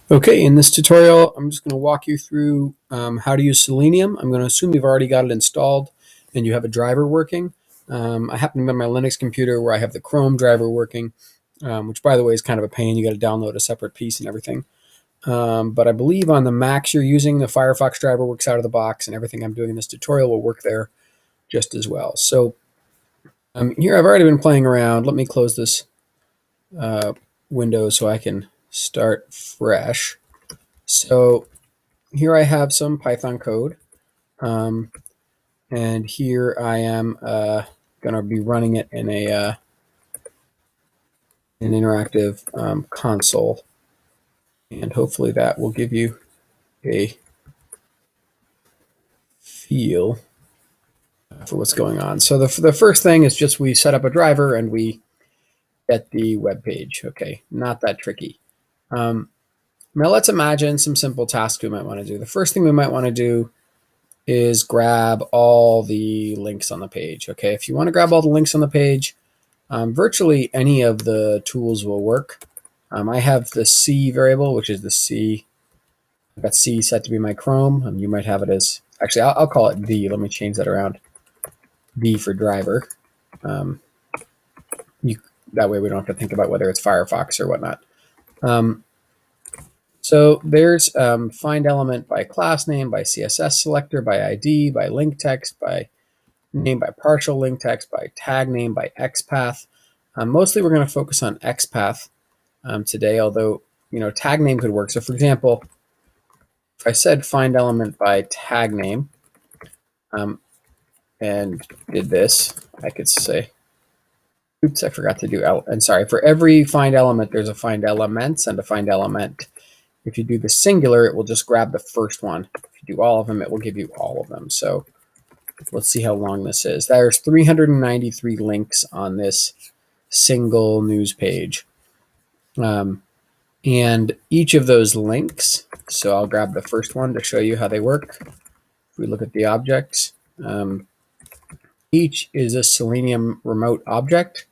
Okay, in this tutorial, I'm just going to walk you through how to use Selenium. I'm going to assume you've already got it installed and you have a driver working. I happen to be on my Linux computer where I have the Chrome driver working, which, by the way, is kind of a pain. You got to download a separate piece and everything. But I believe on the Macs you're using, the Firefox driver works out of the box, and everything I'm doing in this tutorial will work there just as well. So here I've already been playing around. Let me close this uh, window so I can start fresh. So here I have some Python code, um, and here I am going to be running it in an interactive console, and hopefully that will give you a feel for what's going on. So the first thing is just we set up a driver and we get the web page. Okay, not that tricky. Now let's imagine some simple tasks we might want to do. The first thing we might want to do is grab all the links on the page. Okay, if you want to grab all the links on the page, virtually any of the tools will work. I have the C variable, which is the C. I've got C set to be my Chrome. You might have it as, actually, I'll call it D. Let me change that around. D for driver. Um, that way we don't have to think about whether it's Firefox or whatnot. So there's find element by class name, by CSS selector, by ID, by link text, by name, by partial link text, by tag name, by XPath. Mostly we're going to focus on XPath today, although tag name could work. So for example, if I said find element by tag name and did this, I could say, oops, I forgot to do and sorry, for every find element there's a find elements and a find element. If you do the singular, it will just grab the first one. If you do all of them, it will give you all of them. So let's see how long this is. There's 393 links on this single news page. And each of those links, so I'll grab the first one to show you how they work. If we look at the objects, each is a Selenium remote object.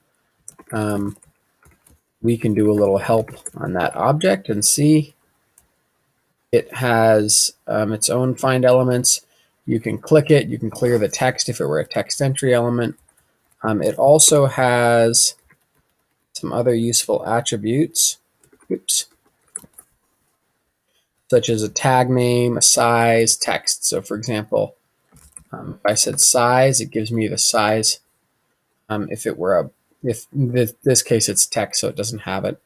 We can do a little help on that object and see it has its own find elements. You can click it, you can clear the text if it were a text entry element. It also has some other useful attributes. Oops. Such as a tag name, a size, text. So for example, if I said size, it gives me the size. If it were if this case it's text, so it doesn't have it.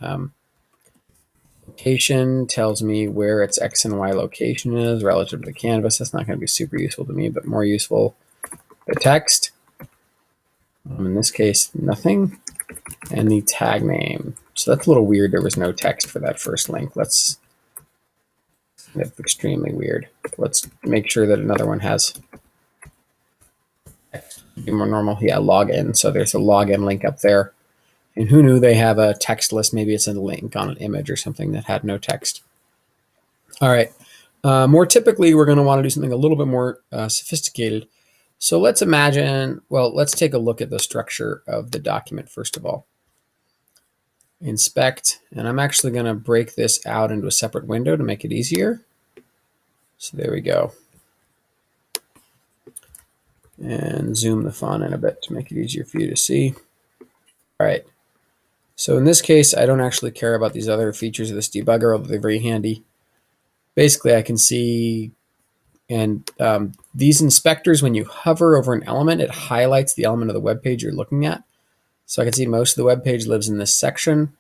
Location tells me where its X and Y location is relative to the canvas. That's not going to be super useful to me, but more useful, the text. In this case, nothing. And the tag name. So that's a little weird. There was no text for that first link. That's extremely weird. Let's make sure that another one has text. Be more normal. Yeah, login. So there's a login link up there. And who knew they have a text list? Maybe it's a link on an image or something that had no text. All right. More typically, we're going to want to do something a little bit more sophisticated. So let's imagine, well, let's take a look at the structure of the document first of all. Inspect, and I'm actually going to break this out into a separate window to make it easier. So there we go. And zoom the font in a bit to make it easier for you to see. All right. So in this case, I don't actually care about these other features of this debugger, although they're very handy. Basically, I can see, and these inspectors, when you hover over an element, it highlights the element of the web page you're looking at. So I can see most of the web page lives in this section.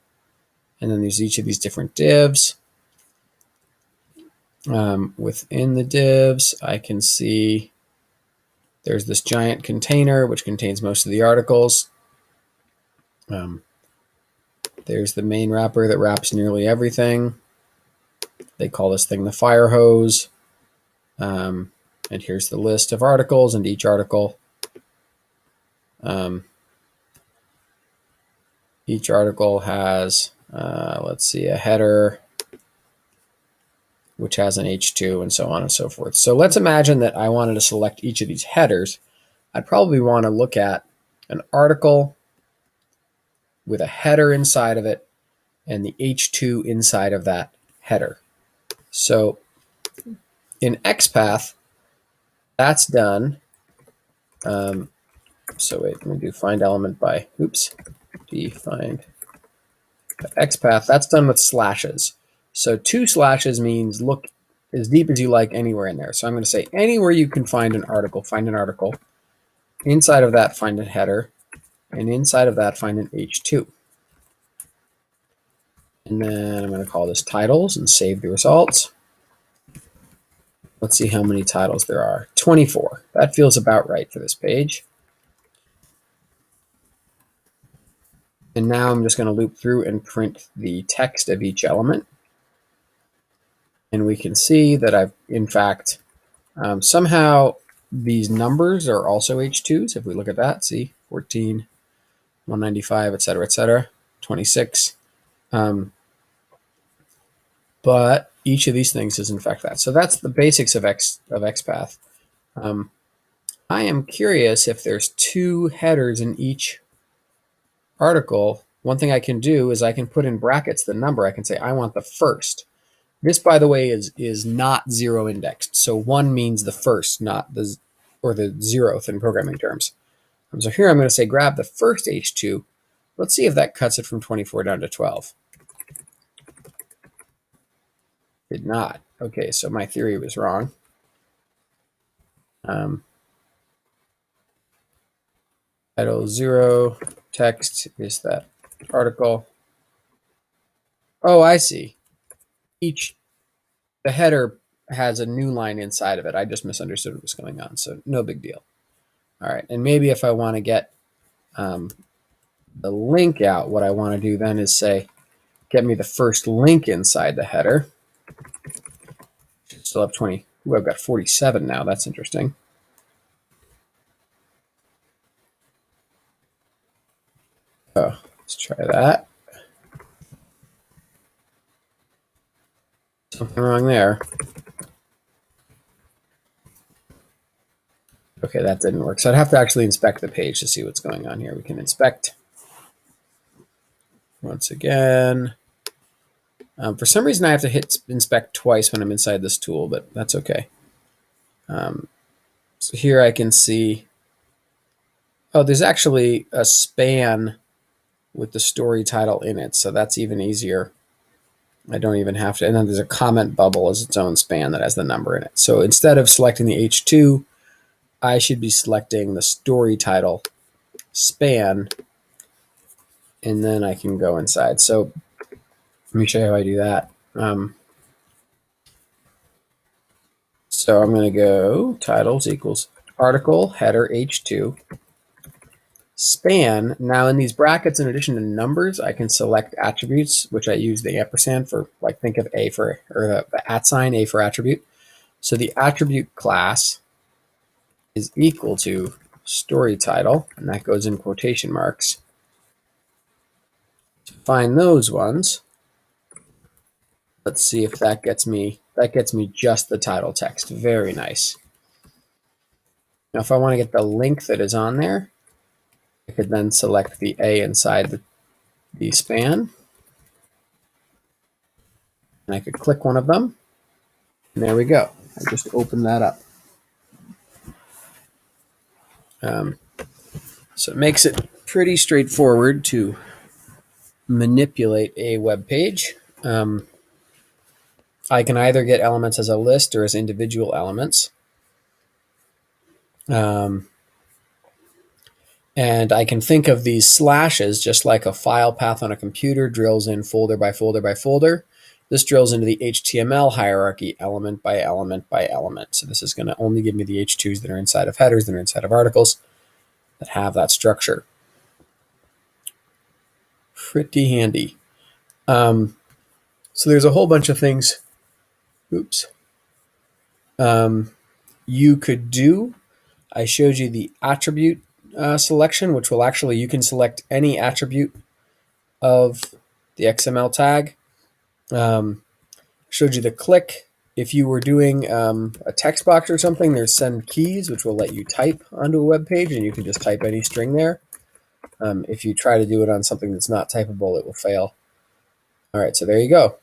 And then there's each of these different divs. Within the divs, I can see there's this giant container, which contains most of the articles. There's the main wrapper that wraps nearly everything. They call this thing the fire hose. And here's the list of articles, and each article has, let's see, a header, which has an H2, and so on and so forth. So let's imagine that I wanted to select each of these headers. I'd probably want to look at an article with a header inside of it and the H2 inside of that header. So in XPath, that's done. So wait, let me do find element by, defined XPath. That's done with slashes. So 2 slashes means look as deep as you like anywhere in there. So I'm going to say anywhere you can find an article, find an article. Inside of that, find a header. And inside of that, find an H2. And then I'm going to call this titles and save the results. Let's see how many titles there are. 24. That feels about right for this page. And now I'm just going to loop through and print the text of each element. And we can see that I've, in fact, somehow these numbers are also H2s. If we look at that, see, 14, 195, et cetera, 26. But each of these things is in fact that. So that's the basics of XPath. I am curious if there's 2 headers in each article. One thing I can do is I can put in brackets the number. I can say I want the first. This, by the way, is not 0 indexed. So 1 means the first, not the, or the 0th in programming terms. So here I'm going to say grab the first H2. Let's see if that cuts it from 24 down to 12. Did not. Okay, so my theory was wrong. Title 0 text is that article. Oh, I see. The header has a new line inside of it. I just misunderstood what was going on, so no big deal. All right, and maybe if I want to get the link out, what I want to do then is say, get me the first link inside the header. Should still have 20. Ooh, I've got 47 now. That's interesting. Oh, let's try that. Something wrong there. Okay, that didn't work. So I'd have to actually inspect the page to see what's going on here. We can inspect once again. For some reason, I have to hit inspect twice when I'm inside this tool, but that's okay. So here I can see, oh, there's actually a span with the story title in it, so that's even easier. I don't even have to, and then there's a comment bubble as its own span that has the number in it. So instead of selecting the H2, I should be selecting the story title span, and then I can go inside. So let me show you how I do that. So I'm going to go titles equals article header H2 span. Now in these brackets, in addition to numbers, I can select attributes, which I use the ampersand for, like think of A for, or the at sign, A for attribute. So the attribute class is equal to story title, and that goes in quotation marks. To find those ones, let's see if that gets me just the title text. Very nice. Now if I want to get the link that is on there, I could then select the A inside the span, and I could click one of them, and there we go. I just opened that up. So it makes it pretty straightforward to manipulate a web page. I can either get elements as a list or as individual elements. And I can think of these slashes just like a file path on a computer drills in folder by folder by folder. This drills into the HTML hierarchy element by element by element. So this is going to only give me the H2s that are inside of headers, that are inside of articles, that have that structure. Pretty handy. So there's a whole bunch of things. You could do. I showed you the attribute selection, which will actually, you can select any attribute of the XML tag. Showed you the click. If you were doing a text box or something, there's send keys, which will let you type onto a web page, and you can just type any string there. If you try to do it on something that's not typable, it will fail. All right, so there you go.